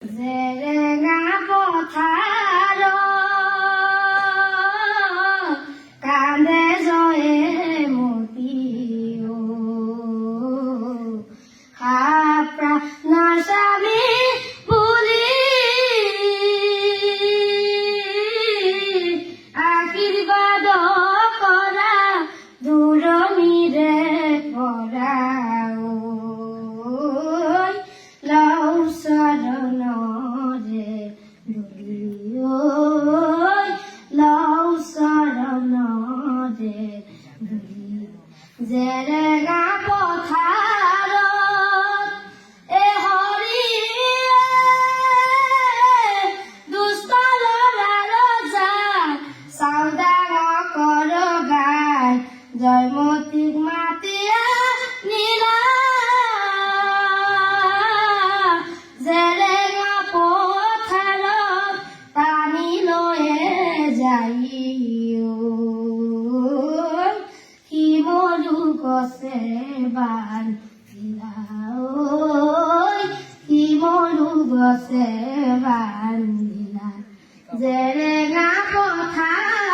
জেৰেঙা পথাৰ কান্দে জয়ে মতিও প্ৰাণৰ স্বামী বুলি আশীৰ্বাদ কৰা দূৰণিৰে পৰা লওঁ চৰণৰে ধূলি লওঁ চৰণৰে ধূলি জেৰেঙা পথাৰত হৰিয়ে দুষ্ট ল'ৰা ৰজাৰ চাউদাঙৰ কৰ গাই জয়মতীক মাতিয়া নীলা জেৰেঙা পথাৰত টানি লৈয়ে যাইও শিমলু গছে বান্ধিলা শিমলু গছে বান্ধিলা জেৰেঙা পথাৰ